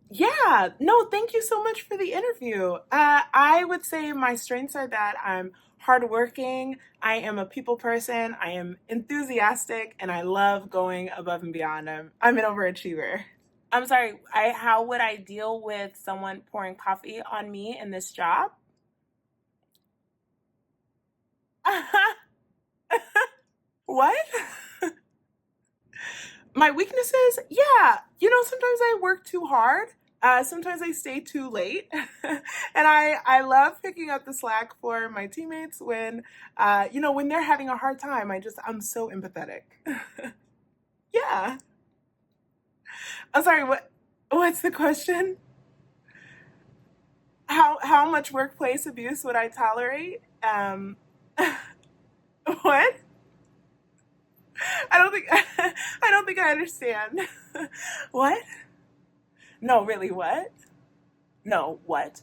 Yeah, no, thank you so much for the interview. I would say my strengths are that I'm hardworking, I am a people person, I am enthusiastic, and I love going above and beyond. I'm an overachiever. I'm sorry, how would I deal with someone pouring coffee on me in this job? What? My weaknesses? Yeah. Sometimes I work too hard. Sometimes I stay too late. And I love picking up the slack for my teammates when they're having a hard time. I'm so empathetic. Yeah. I'm sorry, what's the question? How much workplace abuse would I tolerate? What? I don't think I don't think I understand. What? No, really, what? No, what?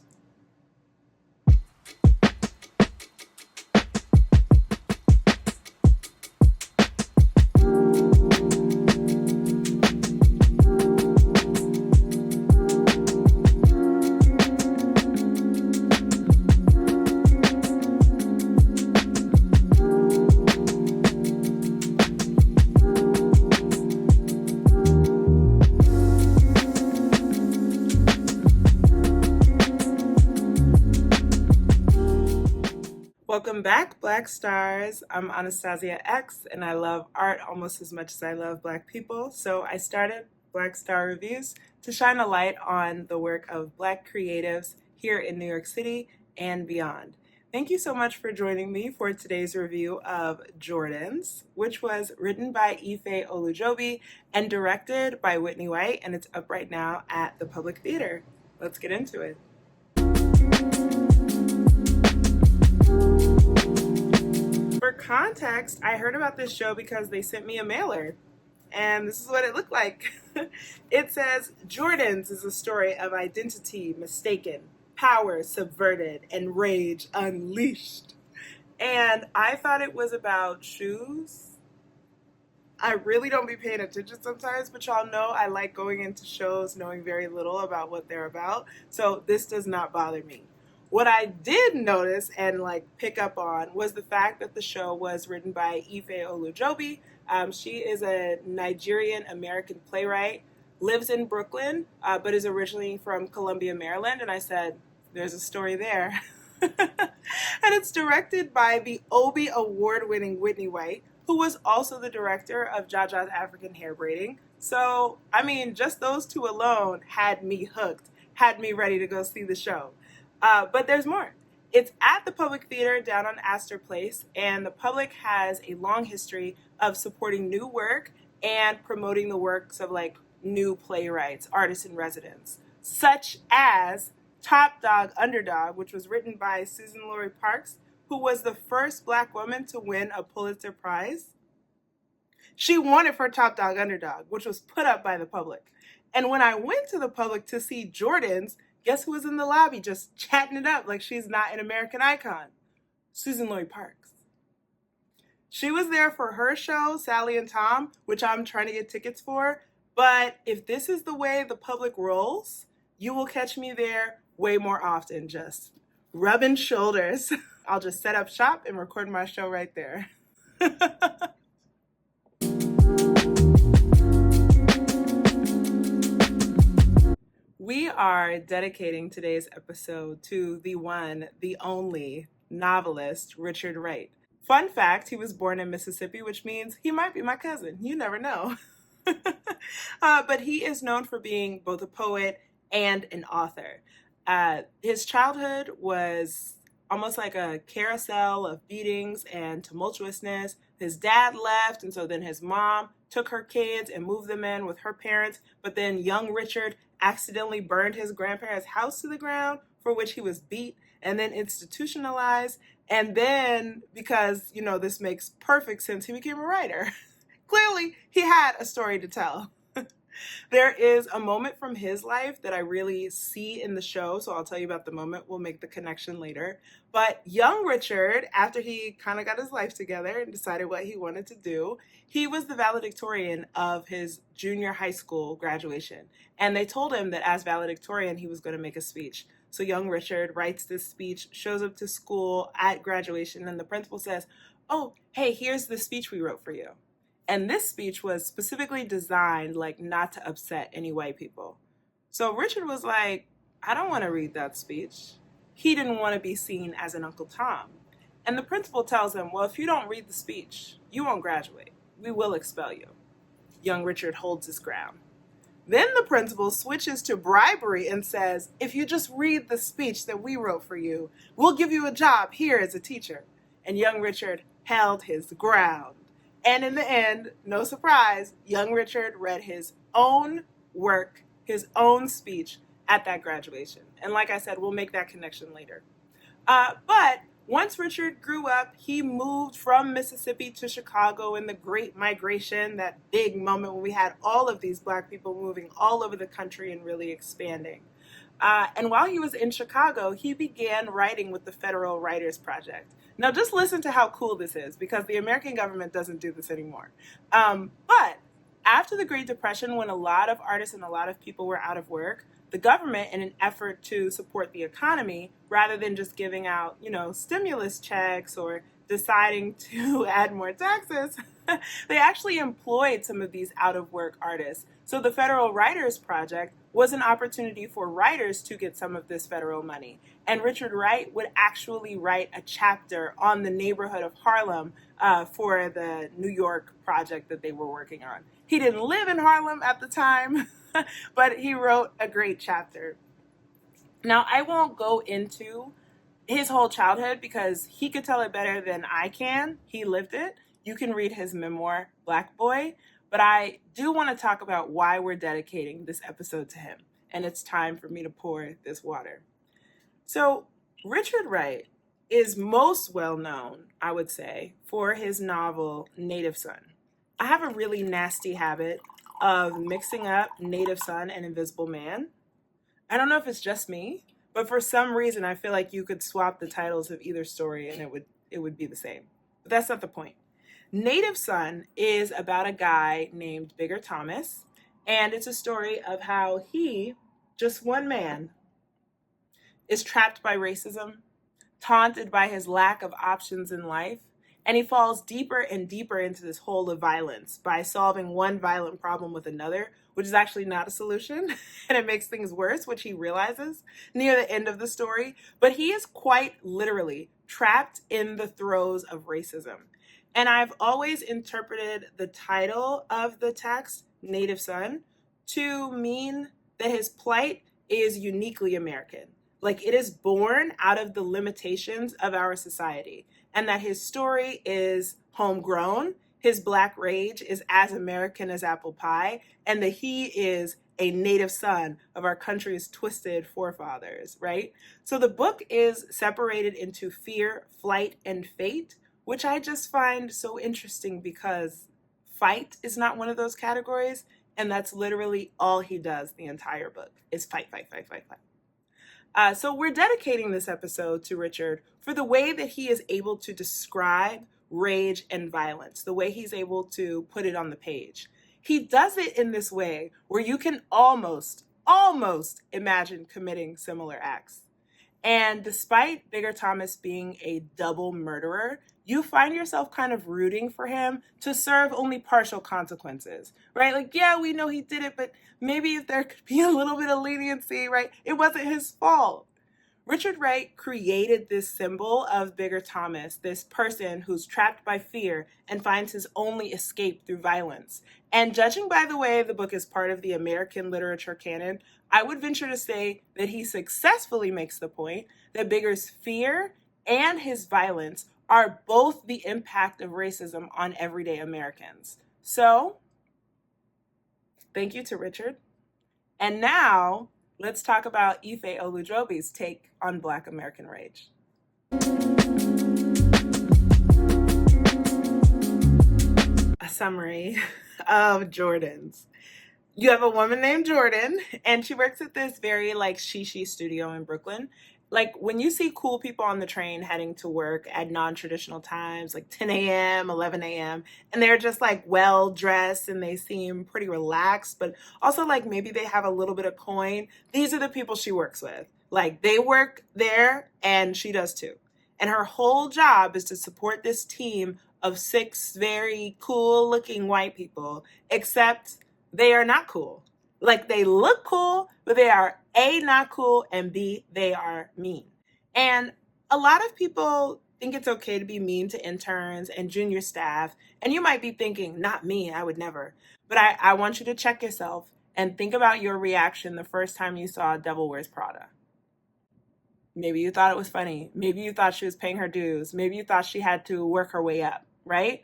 Welcome back, Black Stars. I'm Anastasia X, and I love art almost as much as I love Black people. So I started Black Star Reviews to shine a light on the work of Black creatives here in New York City and beyond. Thank you so much for joining me for today's review of Jordans, which was written by Ife Olujobi and directed by Whitney White, and it's up right now at the Public Theater. Let's get into it. For context, I heard about this show because they sent me a mailer, and this is what it looked like. It says Jordan's is a story of identity mistaken, power subverted, and rage unleashed. And I thought it was about shoes. I really don't be paying attention sometimes, but y'all know I like going into shows knowing very little about what they're about. So this does not bother me. What I did notice and pick up on was the fact that the show was written by Ife Olujobi. She is a Nigerian American playwright, lives in Brooklyn, but is originally from Columbia, Maryland. And I said, there's a story there. And it's directed by the Obie Award winning Whitney White, who was also the director of Jaja's African Hair Braiding. So, I mean, just those two alone had me hooked, had me ready to go see the show. But there's more. It's at the Public Theater down on Astor Place, and the public has a long history of supporting new work and promoting the works of new playwrights, artists in residence, such as Top Dog Underdog, which was written by Susan Lori Parks, who was the first Black woman to win a Pulitzer Prize. She won it for Top Dog Underdog, which was put up by the public. And when I went to the public to see Jordan's, guess who was in the lobby just chatting it up like she's not an American icon? Susan Lori Parks. She was there for her show, Sally and Tom, which I'm trying to get tickets for. But if this is the way the public rolls, you will catch me there way more often, just rubbing shoulders. I'll just set up shop and record my show right there. We are dedicating today's episode to the one, the only novelist, Richard Wright. Fun fact, he was born in Mississippi, which means he might be my cousin. You never know. But he is known for being both a poet and an author. His childhood was almost like a carousel of beatings and tumultuousness. His dad left, and so then his mom took her kids and moved them in with her parents. But then young Richard accidentally burned his grandparents' house to the ground, for which he was beat and then institutionalized. And then, because, this makes perfect sense, he became a writer. Clearly, he had a story to tell. There is a moment from his life that I really see in the show, so I'll tell you about the moment. We'll make the connection later. But young Richard, after he kind of got his life together and decided what he wanted to do, he was the valedictorian of his junior high school graduation. And they told him that as valedictorian, he was going to make a speech. So young Richard writes this speech, shows up to school at graduation, and the principal says, "Oh, hey, here's the speech we wrote for you." And this speech was specifically designed like not to upset any white people. So Richard was like, "I don't want to read that speech." He didn't want to be seen as an Uncle Tom. And the principal tells him, "Well, if you don't read the speech, you won't graduate. We will expel you." Young Richard holds his ground. Then the principal switches to bribery and says, "If you just read the speech that we wrote for you, we'll give you a job here as a teacher." And young Richard held his ground. And in the end, no surprise, young Richard read his own work, his own speech at that graduation. And like I said, we'll make that connection later. But once Richard grew up, he moved from Mississippi to Chicago in the Great Migration, that big moment when we had all of these Black people moving all over the country and really expanding. And while he was in Chicago, he began writing with the Federal Writers Project. Now, just listen to how cool this is, because the American government doesn't do this anymore. But after the Great Depression, when a lot of artists and a lot of people were out of work, the government, in an effort to support the economy, rather than just giving out, stimulus checks or deciding to add more taxes, they actually employed some of these out-of-work artists. So the Federal Writers Project was an opportunity for writers to get some of this federal money. And Richard Wright would actually write a chapter on the neighborhood of Harlem for the New York project that they were working on. He didn't live in Harlem at the time, but he wrote a great chapter. Now, I won't go into his whole childhood because he could tell it better than I can. He lived it. You can read his memoir, Black Boy. But I do want to talk about why we're dedicating this episode to him. And it's time for me to pour this water. So Richard Wright is most well known, I would say, for his novel, Native Son. I have a really nasty habit of mixing up Native Son and Invisible Man. I don't know if it's just me, but for some reason, I feel like you could swap the titles of either story and it would be the same. But that's not the point. Native Son is about a guy named Bigger Thomas, and it's a story of how he, just one man, is trapped by racism, taunted by his lack of options in life, and he falls deeper and deeper into this hole of violence by solving one violent problem with another, which is actually not a solution, and it makes things worse, which he realizes near the end of the story. But he is quite literally trapped in the throes of racism. And I've always interpreted the title of the text, Native Son, to mean that his plight is uniquely American. Like, it is born out of the limitations of our society, and that his story is homegrown, his Black rage is as American as apple pie, and that he is a native son of our country's twisted forefathers, right? So the book is separated into fear, flight, and fate, which I just find so interesting because fight is not one of those categories, and that's literally all he does the entire book is fight, fight, fight, fight, fight. So we're dedicating this episode to Richard for the way that he is able to describe rage and violence, the way he's able to put it on the page. He does it in this way where you can almost imagine committing similar acts. And despite Bigger Thomas being a double murderer, you find yourself kind of rooting for him to serve only partial consequences, right? Like, yeah, we know he did it, but maybe if there could be a little bit of leniency, right? It wasn't his fault. Richard Wright created this symbol of Bigger Thomas, this person who's trapped by fear and finds his only escape through violence. And judging by the way the book is part of the American literature canon, I would venture to say that he successfully makes the point that Bigger's fear and his violence are both the impact of racism on everyday Americans. So, thank you to Richard. And now, let's talk about Ife Olujobi's take on Black American rage. A summary of Jordan's. You have a woman named Jordan, and she works at this very like she studio in Brooklyn. Like when you see cool people on the train heading to work at non-traditional times, like 10 a.m., 11 a.m., and they're just like well dressed and they seem pretty relaxed, but also like maybe they have a little bit of coin. These are the people she works with. Like they work there and she does too. And her whole job is to support this team of six very cool looking white people, except they are not cool. Like they look cool, but they are A, not cool, and B, they are mean. And a lot of people think it's okay to be mean to interns and junior staff. And you might be thinking, not me, I would never. But I want you to check yourself and think about your reaction the first time you saw Devil Wears Prada. Maybe you thought it was funny. Maybe you thought she was paying her dues. Maybe you thought she had to work her way up, right?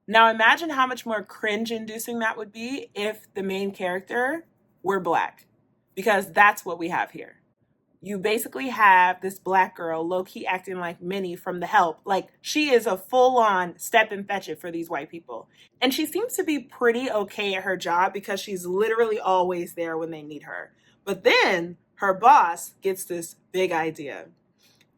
Now imagine how much more cringe-inducing that would be if the main character were Black, because that's what we have here. You basically have this Black girl low-key acting like Minnie from The Help. Like she is a full-on step and fetch it for these white people. And she seems to be pretty okay at her job because she's literally always there when they need her. But then her boss gets this big idea.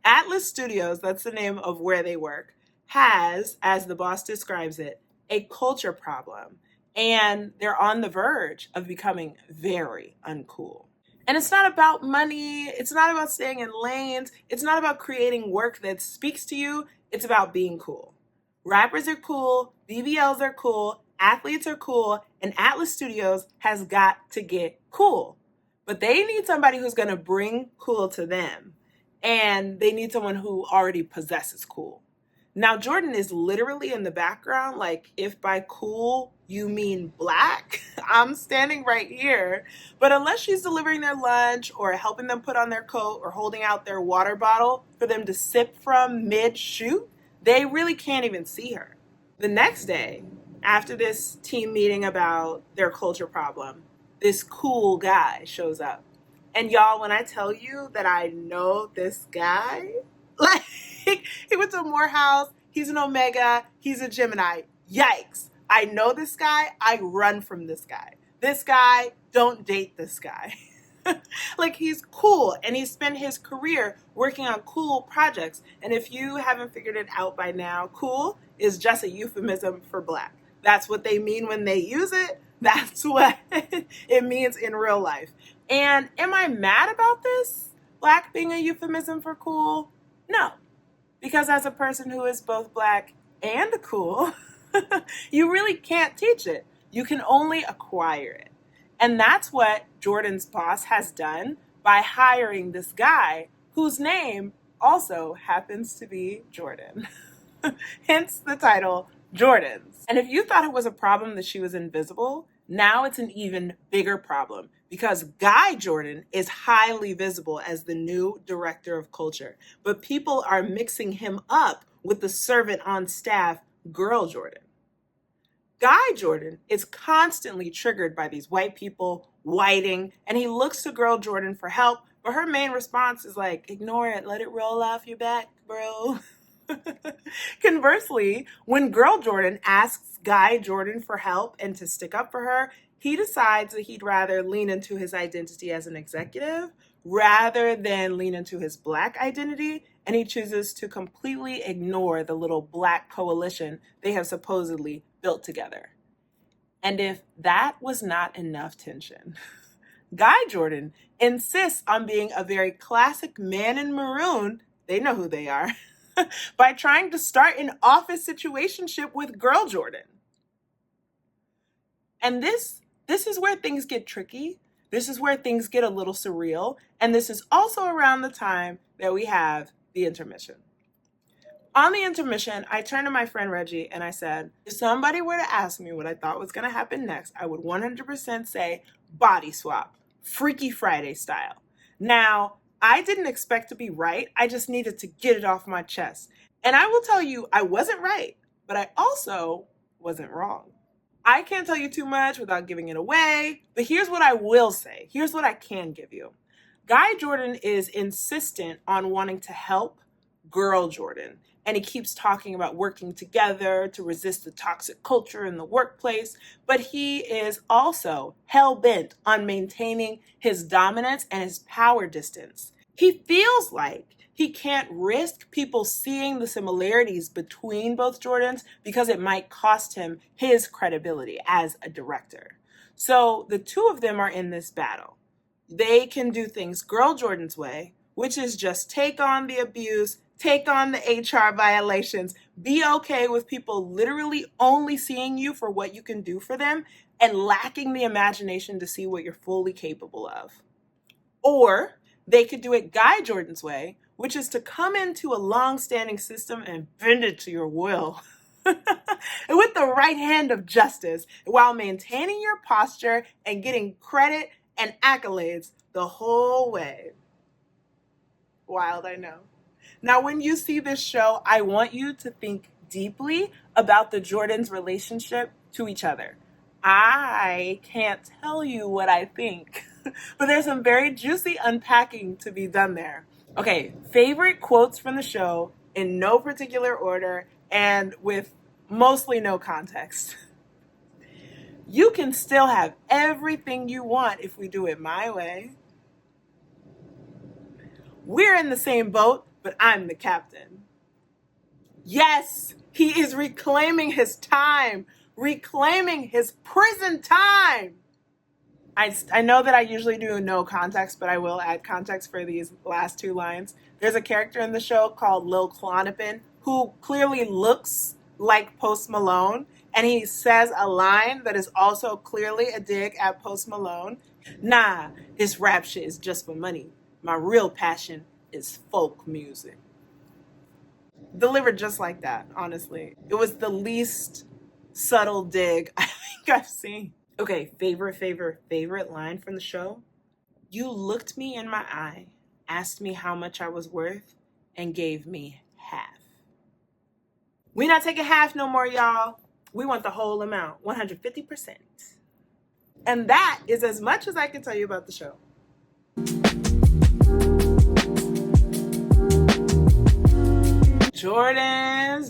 Atlas Studios, that's the name of where they work, has, as the boss describes it, a culture problem. And they're on the verge of becoming very uncool. And it's not about money. It's not about staying in lanes. It's not about creating work that speaks to you. It's about being cool. Rappers are cool. BBLs are cool. Athletes are cool. And Atlas Studios has got to get cool. But they need somebody who's going to bring cool to them. And they need someone who already possesses cool. Now, Jordan is literally in the background. Like, if by cool you mean Black, I'm standing right here. But unless she's delivering their lunch or helping them put on their coat or holding out their water bottle for them to sip from mid-shoot, they really can't even see her. The next day, after this team meeting about their culture problem, this cool guy shows up. And y'all, when I tell you that I know this guy, like, he went to Morehouse, he's an Omega, he's a Gemini. Yikes. I know this guy, I run from this guy. This guy, don't date this guy. Like, he's cool, and he spent his career working on cool projects. And if you haven't figured it out by now, cool is just a euphemism for Black. That's what they mean when they use it. That's what it means in real life. And am I mad about this? Black being a euphemism for cool? No. Because as a person who is both Black and cool, you really can't teach it. You can only acquire it. And that's what Jordan's boss has done by hiring this guy whose name also happens to be Jordan. Hence the title, Jordans. And if you thought it was a problem that she was invisible, now it's an even bigger problem because Guy Jordan is highly visible as the new director of culture, but people are mixing him up with the servant on staff, Girl Jordan. Guy Jordan is constantly triggered by these white people whiting, and he looks to Girl Jordan for help, but her main response is like, ignore it, let it roll off your back, bro. Conversely, when Girl Jordan asks Guy Jordan for help and to stick up for her, he decides that he'd rather lean into his identity as an executive rather than lean into his Black identity, and he chooses to completely ignore the little Black coalition they have supposedly built together. And if that was not enough tension, Guy Jordan insists on being a very classic man in maroon, they know who they are, by trying to start an office situationship with Girl Jordan. And this is where things get tricky. This is where things get a little surreal. And this is also around the time that we have the intermission. On the intermission, I turned to my friend Reggie and I said, if somebody were to ask me what I thought was going to happen next, I would 100% say body swap, Freaky Friday style. Now, I didn't expect to be right. I just needed to get it off my chest. And I will tell you, I wasn't right, but I also wasn't wrong. I can't tell you too much without giving it away, but here's what I will say. Here's what I can give you. Guy Jordan is insistent on wanting to help Girl Jordan. and he keeps talking about working together to resist the toxic culture in the workplace, but he is also hell-bent on maintaining his dominance and his power distance. He feels like he can't risk people seeing the similarities between both Jordans because it might cost him his credibility as a director. So the two of them are in this battle. They can do things Girl Jordan's way, which is just take on the abuse, take on the HR violations, be okay with people literally only seeing you for what you can do for them and lacking the imagination to see what you're fully capable of. Or they could do it Guy Jordan's way, which is to come into a long-standing system and bend it to your will. With the right hand of justice, while maintaining your posture and getting credit and accolades the whole way. Wild, I know. Now, when you see this show, I want you to think deeply about the Jordans' relationship to each other. I can't tell you what I think, but there's some very juicy unpacking to be done there. Okay, favorite quotes from the show in no particular order and with mostly no context. You can still have everything you want if we do it my way. We're in the same boat, but I'm the captain. Yes, he is reclaiming his time, reclaiming his prison time. I know that I usually do no context, but I will add context for these last two lines. There's a character in the show called Lil Klonopin who clearly looks like Post Malone, and he says a line that is also clearly a dig at Post Malone. Nah, this rap shit is just for money. My real passion is folk music. Delivered just like that, honestly. It was the least subtle dig I think I've seen. Okay, favorite line from the show. You looked me in my eye, asked me how much I was worth, and gave me half. We not taking half no more, y'all. We want the whole amount, 150%. And that is as much as I can tell you about the show. Jordans.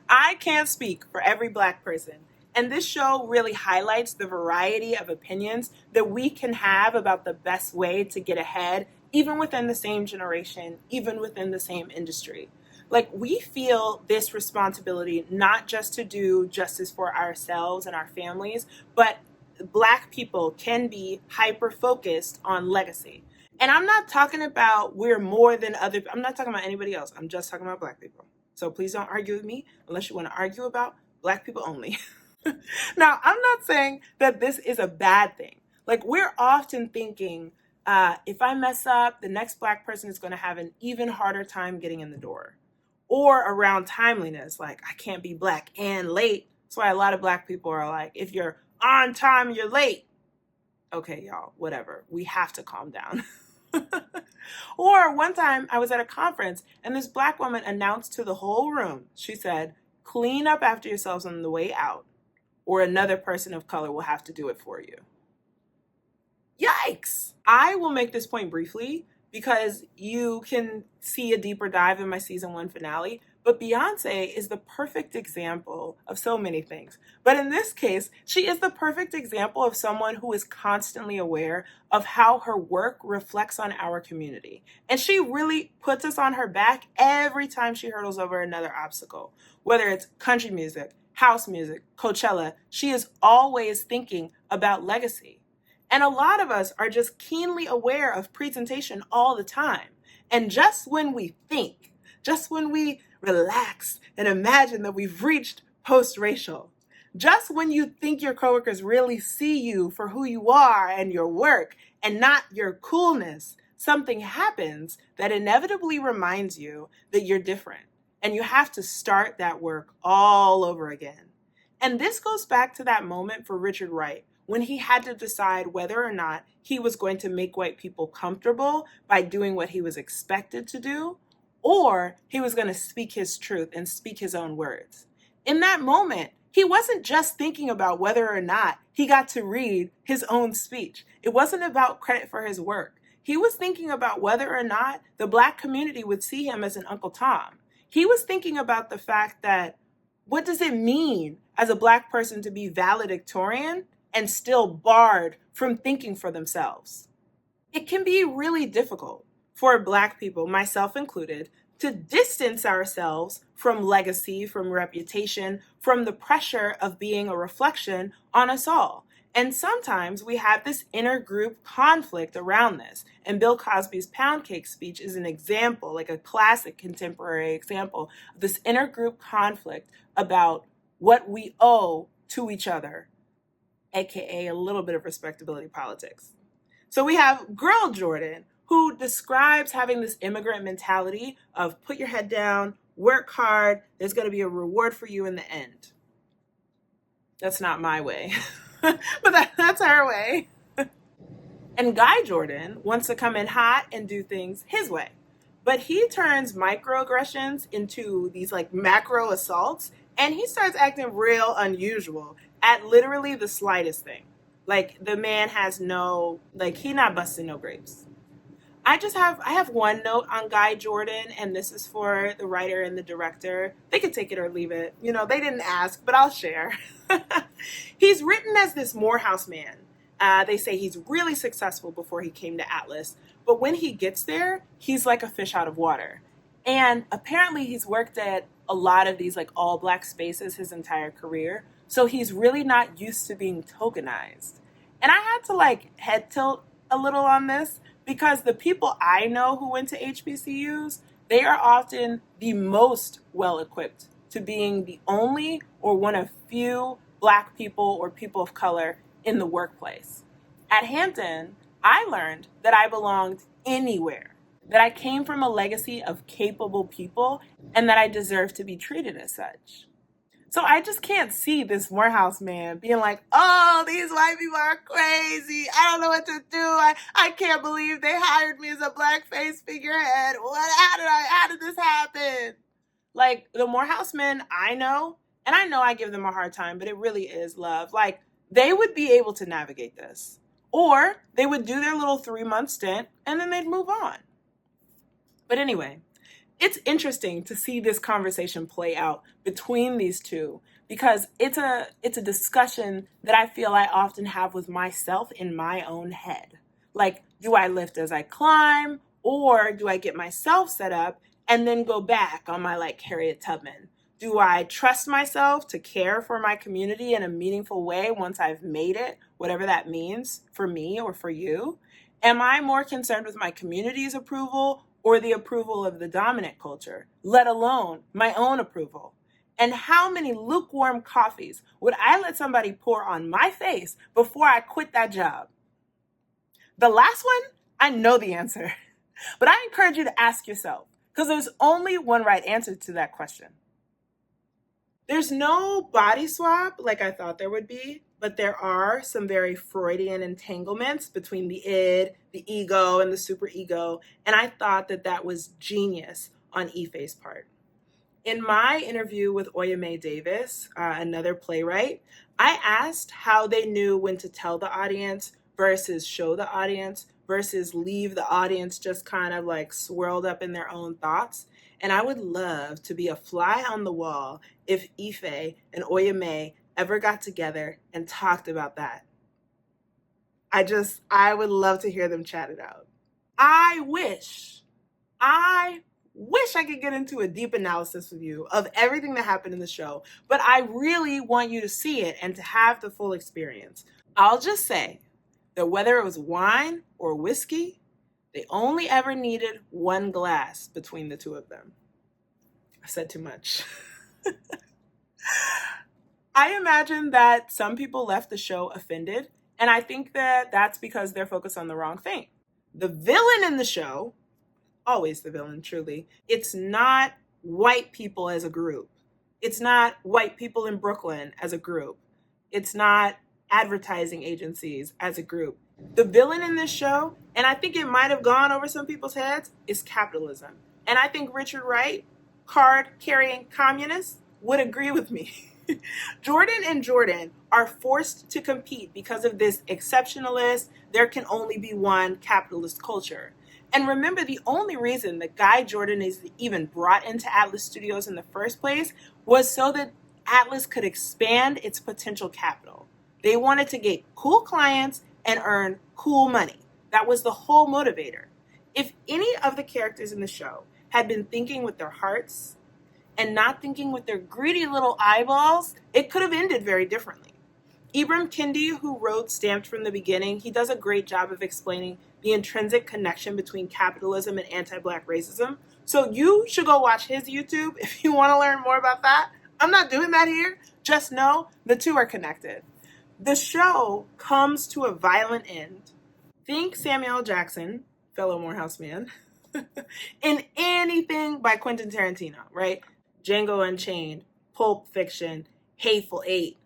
I can't speak for every Black person. And this show really highlights the variety of opinions that we can have about the best way to get ahead, even within the same generation, even within the same industry. Like, we feel this responsibility not just to do justice for ourselves and our families, but Black people can be hyper-focused on legacy. And I'm not talking about we're more than other, I'm not talking about anybody else. I'm just talking about Black people. So please don't argue with me unless you want to argue about Black people only. Now, I'm not saying that this is a bad thing. Like, we're often thinking, if I mess up, the next Black person is going to have an even harder time getting in the door. Or around timeliness, like, I can't be Black and late. That's why a lot of Black people are like, if you're on time, you're late. Okay, y'all, whatever. We have to calm down. Or one time I was at a conference and this Black woman announced to the whole room, she said, clean up after yourselves on the way out, or another person of color will have to do it for you. Yikes! I will make this point briefly because you can see a deeper dive in my season 1 finale, but Beyonce is the perfect example of so many things. But in this case, she is the perfect example of someone who is constantly aware of how her work reflects on our community. And she really puts us on her back every time she hurdles over another obstacle. Whether it's country music, house music, Coachella, she is always thinking about legacy. And a lot of us are just keenly aware of presentation all the time. And just when we think, just when we relax and imagine that we've reached post-racial, just when you think your coworkers really see you for who you are and your work and not your coolness, something happens that inevitably reminds you that you're different. And you have to start that work all over again. And this goes back to that moment for Richard Wright, when he had to decide whether or not he was going to make white people comfortable by doing what he was expected to do, or he was going to speak his truth and speak his own words. In that moment, he wasn't just thinking about whether or not he got to read his own speech. It wasn't about credit for his work. He was thinking about whether or not the Black community would see him as an Uncle Tom. He was thinking about the fact that, what does it mean as a Black person to be valedictorian and still barred from thinking for themselves? It can be really difficult for Black people, myself included, to distance ourselves from legacy, from reputation, from the pressure of being a reflection on us all. And sometimes we have this inner group conflict around this. And Bill Cosby's pound cake speech is an example, like a classic contemporary example of this inner group conflict about what we owe to each other, aka a little bit of respectability politics. So we have Girl Jordan, who describes having this immigrant mentality of put your head down, work hard, there's going to be a reward for you in the end. That's not my way, but that's her way. And Guy Jordan wants to come in hot and do things his way. But he turns microaggressions into these like macro assaults, and he starts acting real unusual at literally the slightest thing. Like the man has no, like he not busting no grapes. I have one note on Guy Jordan, and this is for the writer and the director. They could take it or leave it. You know, they didn't ask, but I'll share. He's written as this Morehouse man. They say he's really successful before he came to Atlas, but when he gets there, he's like a fish out of water. And apparently he's worked at a lot of these like all Black spaces his entire career. So he's really not used to being tokenized. And I had to like head tilt a little on this, because the people I know who went to HBCUs, they are often the most well-equipped to being the only or one of few Black people or people of color in the workplace. At Hampton, I learned that I belonged anywhere, that I came from a legacy of capable people, and that I deserve to be treated as such. So I just can't see this Morehouse man being like, oh, these white people are crazy. I don't know what to do. I can't believe they hired me as a blackface figurehead. How did this happen? Like the Morehouse men I know, and I know I give them a hard time, but it really is love. Like they would be able to navigate this, or they would do their little 3-month stint and then they'd move on. But anyway, it's interesting to see this conversation play out between these two, because it's a discussion that I feel I often have with myself in my own head. Like, do I lift as I climb, or do I get myself set up and then go back on my like Harriet Tubman? Do I trust myself to care for my community in a meaningful way once I've made it, whatever that means for me or for you? Am I more concerned with my community's approval or the approval of the dominant culture, let alone my own approval? And how many lukewarm coffees would I let somebody pour on my face before I quit that job? The last one, I know the answer, but I encourage you to ask yourself, because there's only one right answer to that question. There's no body swap like I thought there would be, but there are some very Freudian entanglements between the id, the ego, and the superego, and I thought that was genius on Ife's part. In my interview with Oyeme Davis, another playwright, I asked how they knew when to tell the audience versus show the audience versus leave the audience just kind of like swirled up in their own thoughts. And I would love to be a fly on the wall if Ife and Oyeme ever got together and talked about that. I would love to hear them chat it out. I wish I could get into a deep analysis with you of everything that happened in the show, but I really want you to see it and to have the full experience. I'll just say that whether it was wine or whiskey, they only ever needed one glass between the two of them. I said too much. I imagine that some people left the show offended, and I think that that's because they're focused on the wrong thing. The villain in the show, always the villain, truly, it's not white people as a group. It's not white people in Brooklyn as a group. It's not advertising agencies as a group. The villain in this show, and I think it might have gone over some people's heads, is capitalism. And I think Richard Wright, card-carrying communist, would agree with me. Jordan and Jordan are forced to compete because of this exceptionalist, there can only be one capitalist culture. And remember, the only reason that Guy Jordan is even brought into Atlas Studios in the first place was so that Atlas could expand its potential capital. They wanted to get cool clients and earn cool money. That was the whole motivator. If any of the characters in the show had been thinking with their hearts and not thinking with their greedy little eyeballs, it could have ended very differently. Ibram Kendi, who wrote Stamped from the Beginning, he does a great job of explaining the intrinsic connection between capitalism and anti-Black racism. So you should go watch his YouTube if you want to learn more about that. I'm not doing that here. Just know the two are connected. The show comes to a violent end. Think Samuel L. Jackson, fellow Morehouse man, in anything by Quentin Tarantino, right? Django Unchained, Pulp Fiction, Hateful Eight,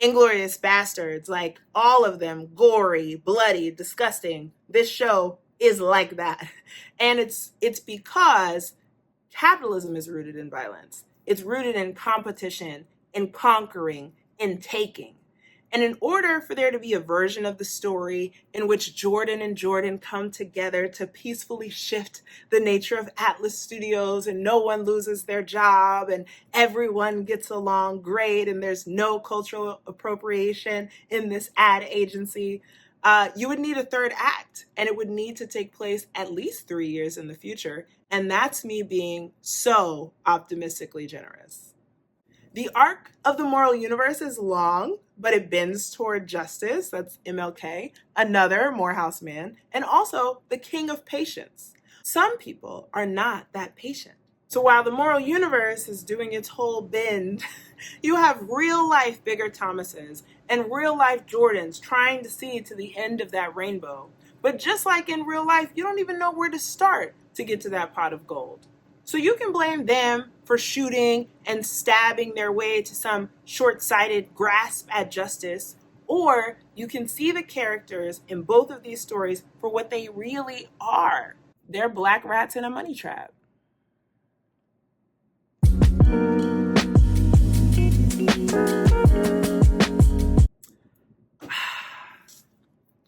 Inglourious Bastards, like all of them, gory, bloody, disgusting. This show is like that. And it's because capitalism is rooted in violence. It's rooted in competition, in conquering, in taking. And in order for there to be a version of the story in which Jordan and Jordan come together to peacefully shift the nature of Atlas Studios and no one loses their job and everyone gets along great and there's no cultural appropriation in this ad agency, you would need a third act, and it would need to take place at least 3 years in the future. And that's me being so optimistically generous. The arc of the moral universe is long, but it bends toward justice. That's MLK, another Morehouse man, and also the king of patience. Some people are not that patient. So while the moral universe is doing its whole bend, you have real life Bigger Thomases and real life Jordans trying to see to the end of that rainbow. But just like in real life, you don't even know where to start to get to that pot of gold. So you can blame them for shooting and stabbing their way to some short-sighted grasp at justice, or you can see the characters in both of these stories for what they really are. They're black rats in a money trap.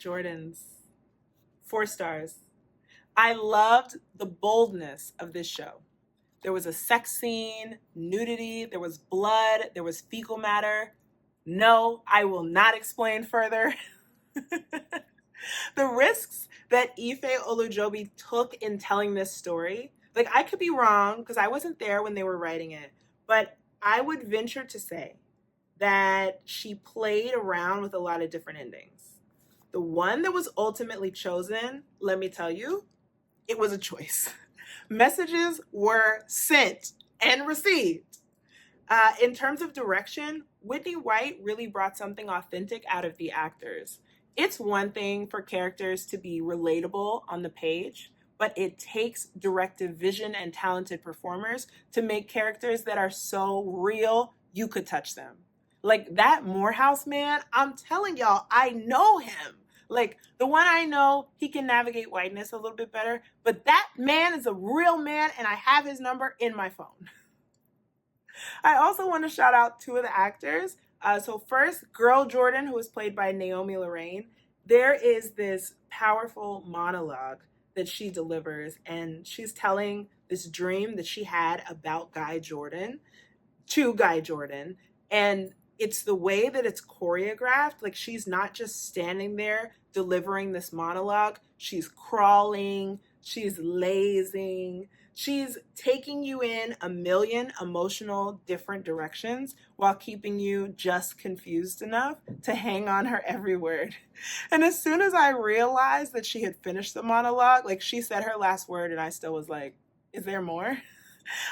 Jordans. 4 stars. I loved the boldness of this show. There was a sex scene, nudity, there was blood, there was fecal matter. No, I will not explain further. The risks that Ife Olujobi took in telling this story, like I could be wrong because I wasn't there when they were writing it, but I would venture to say that she played around with a lot of different endings. The one that was ultimately chosen, let me tell you, it was a choice. Messages were sent and received. In terms of direction, Whitney White really brought something authentic out of the actors. It's one thing for characters to be relatable on the page, but it takes directive vision and talented performers to make characters that are so real, you could touch them. Like that Morehouse man, I'm telling y'all, I know him. Like the one I know, he can navigate whiteness a little bit better, but that man is a real man and I have his number in my phone. I also want to shout out 2 of the actors. So first, Girl Jordan, who was played by Naomi Lorraine. There is this powerful monologue that she delivers, and she's telling this dream that she had about Guy Jordan to Guy Jordan. And it's the way that it's choreographed. Like she's not just standing there delivering this monologue. She's crawling, she's lazing, she's taking you in a million emotional different directions while keeping you just confused enough to hang on her every word. And as soon as I realized that she had finished the monologue, like she said her last word and I still was like, is there more?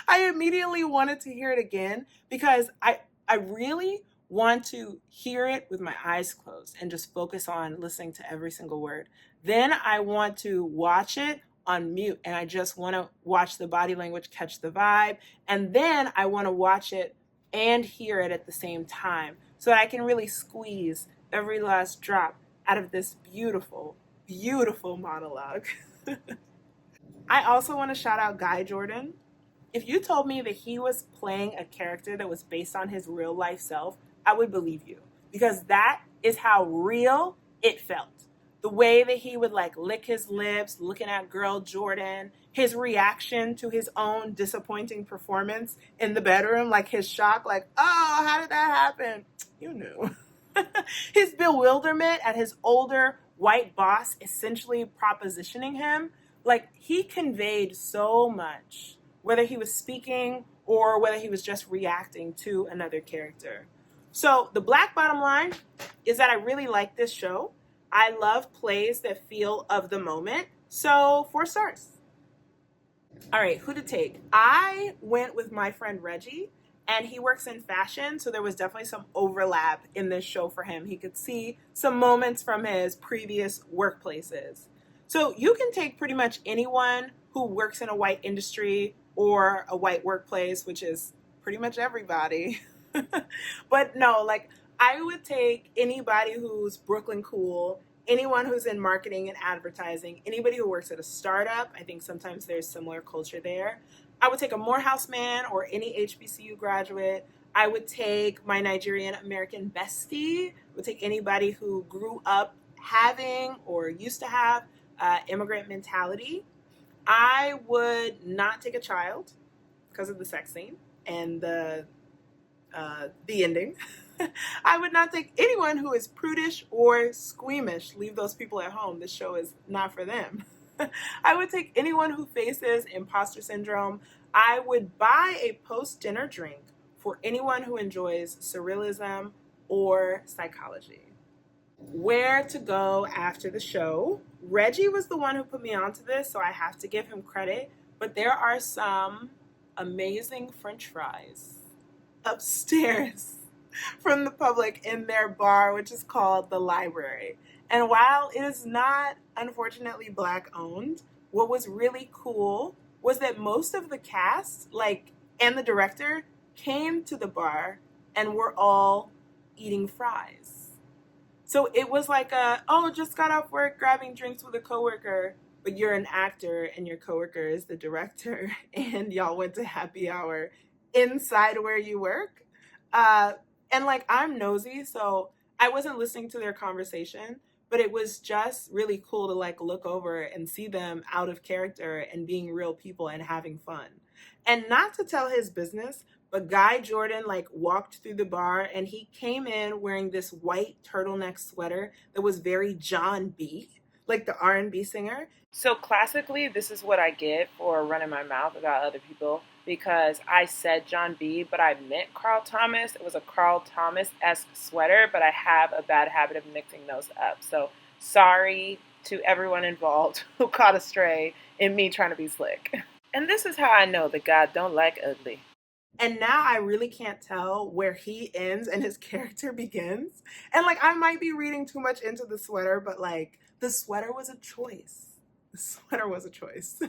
I immediately wanted to hear it again because I really want to hear it with my eyes closed and just focus on listening to every single word. Then I want to watch it on mute and I just want to watch the body language, catch the vibe. And then I want to watch it and hear it at the same time so that I can really squeeze every last drop out of this beautiful, beautiful monologue. I also want to shout out Guy Jordan. If you told me that he was playing a character that was based on his real life self, I would believe you, because that is how real it felt. The way that he would like lick his lips looking at girl Jordan, his reaction to his own disappointing performance in the bedroom, like his shock, like, oh, how did that happen? You knew. His bewilderment at his older white boss essentially propositioning him, like he conveyed so much, whether he was speaking or whether he was just reacting to another character. So the black bottom line is that I really like this show. I love plays that feel of the moment. So 4 stars. All right, who to take? I went with my friend Reggie, and he works in fashion, so there was definitely some overlap in this show for him. He could see some moments from his previous workplaces. So you can take pretty much anyone who works in a white industry or a white workplace, which is pretty much everybody. But no, like I would take anybody who's Brooklyn cool, anyone who's in marketing and advertising, anybody who works at a startup. I think sometimes there's similar culture there. I would take a Morehouse man or any HBCU graduate. I would take my Nigerian American bestie. I would take anybody who grew up having or used to have immigrant mentality. I would not take a child because of the sex scene and the ending. I would not take anyone who is prudish or squeamish. Leave those people at home. This show is not for them. I would take anyone who faces imposter syndrome. I would buy a post-dinner drink for anyone who enjoys surrealism or psychology. Where to go after the show? Reggie was the one who put me onto this, so I have to give him credit. But there are some amazing French fries upstairs from the public in their bar, which is called the Library. And while it is not, unfortunately, Black owned, what was really cool was that most of the cast, and the director, came to the bar and were all eating fries. So it was like just got off work grabbing drinks with a coworker, but you're an actor and your coworker is the director, and y'all went to happy hour inside where you work. And I'm nosy, so I wasn't listening to their conversation, but it was just really cool to look over and see them out of character and being real people and having fun. And not to tell his business, but Guy Jordan walked through the bar and he came in wearing this white turtleneck sweater that was very John B, like the R&B singer. So classically, this is what I get for running my mouth about other people, because I said John B, but I meant Carl Thomas. It was a Carl Thomas-esque sweater, but I have a bad habit of mixing those up. So sorry to everyone involved who caught astray in me trying to be slick. And this is how I know that God don't like ugly. And now I really can't tell where he ends and his character begins. And I might be reading too much into the sweater, but the sweater was a choice. The sweater was a choice.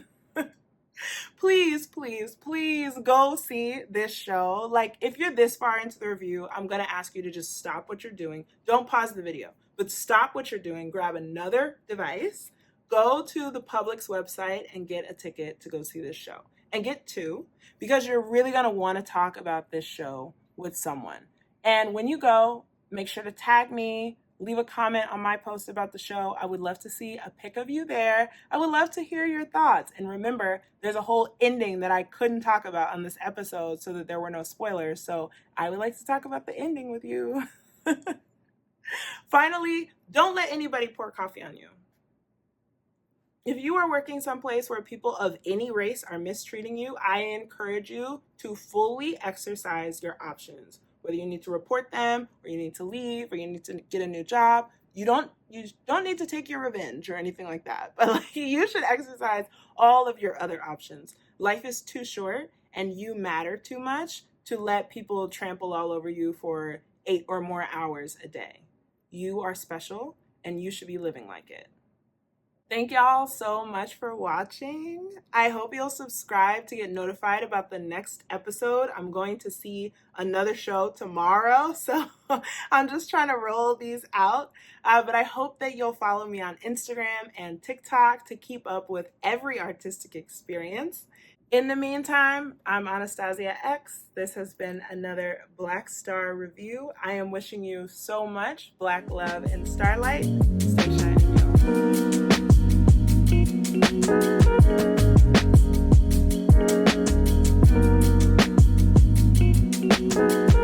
Please, please, please go see this show. If you're this far into the review, I'm going to ask you to just stop what you're doing. Don't pause the video, but stop what you're doing. Grab another device, go to the Publix website and get a ticket to go see this show. And get 2, because you're really going to want to talk about this show with someone. And when you go, make sure to tag me, leave a comment on my post about the show. I would love to see a pic of you there. I would love to hear your thoughts. And remember, there's a whole ending that I couldn't talk about on this episode so that there were no spoilers. So I would like to talk about the ending with you. Finally, don't let anybody pour coffee on you. If you are working someplace where people of any race are mistreating you, I encourage you to fully exercise your options. Whether you need to report them, or you need to leave, or you need to get a new job, you don't need to take your revenge or anything like that. But you should exercise all of your other options. Life is too short, and you matter too much to let people trample all over you for 8 or more hours a day. You are special, and you should be living like it. Thank y'all so much for watching. I hope you'll subscribe to get notified about the next episode. I'm going to see another show tomorrow, so I'm just trying to roll these out. But I hope that you'll follow me on Instagram and TikTok to keep up with every artistic experience. In the meantime, I'm Anastasia X. This has been another Black Star review. I am wishing you so much Black love and starlight. Stay shining, y'all.